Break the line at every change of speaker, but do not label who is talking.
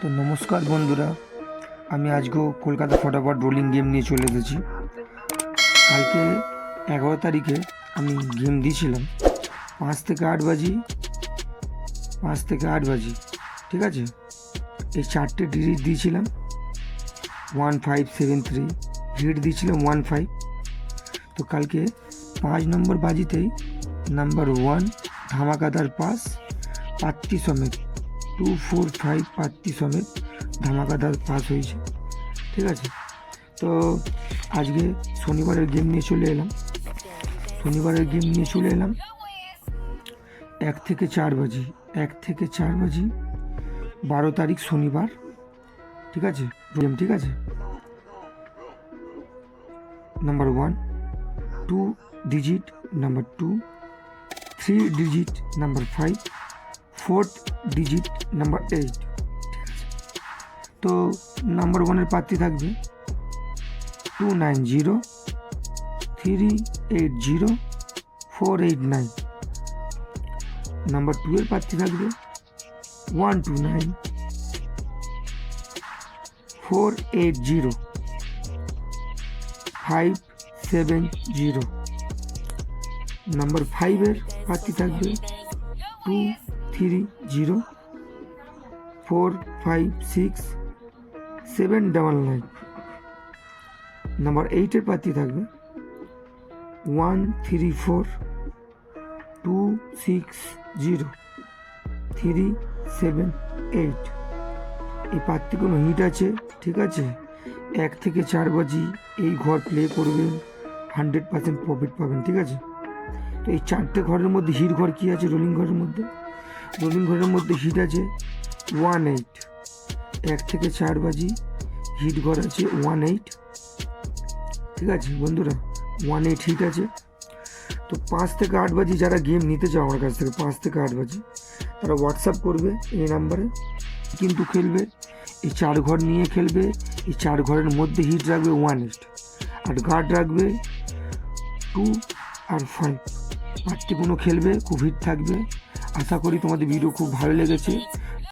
তো নমস্কার বন্ধুরা, আমি আজকেও কলকাতা ফটাফট রোলিং গেম নিয়ে চলে এসেছি। কালকে 11 তারিখে আমি গেম দিয়েছিলাম 5 থেকে 8 বাজি, ঠিক আছে। এই 4টে ডিজিট দিয়েছিলাম 1573, হিট দিয়েছিলাম 15। তো কালকে 5 নম্বর বাজিতেই নাম্বার 1 ধামাকাদার পাস পাত্তি সমেত 245 পাত্তি সমেত ধামাকাদার পাস হয়েছে, ঠিক আছে। তো আজকে শনিবারের গেম নিয়ে চলে এলাম 1 থেকে 4 বাজি 12 তারিখ শনিবার, ঠিক আছে। গেম, ঠিক আছে। Number 1 2 digit number 2, 3 digit number 5, 4 digit number 8, ঠিক আছে। তো নাম্বার 1-এর প্রার্থী থাকবে 290, 380, 489। নাম্বার 2-এর প্রার্থী থাকবে 129, 480, 570। নাম্বার 5-এর প্রার্থী থাকবে 230, 456, 799। নাম্বার 8-এর প্রার্থী থাকবে 134, 260, 378। এই প্রার্থীগুলো হিট আছে, ঠিক আছে। 1 থেকে 4 বাজি এই ঘর প্লে করবেন, 100% প্রফিট পাবেন, ঠিক আছে। তো এই 4টে ঘরের মধ্যে হিট ঘর কী আছে? রোলিং ঘরের মধ্যে হিট আছে 18। 1 থেকে 4 বাজি হিট ঘর আছে 18, ঠিক আছে বন্ধুরা, 18 হিট আছে। তো 5 থেকে 8 বাজি যারা গেম নিতে চাও আমার কাছ থেকে 5 থেকে 8 বাজি, তারা হোয়াটসঅ্যাপ করবে এই নাম্বারে, কিন্তু খেলবে এই 4 ঘর নিয়ে খেলবে। এই 4 ঘরের মধ্যে হিট রাখবে 18 আর গার্ড রাখবে 2 আর 5। পার্টিগুলো খেলবে, খুব হিট থাকবে। আশা করি তোমাদের ভিডিও খুব ভালো লেগেছে।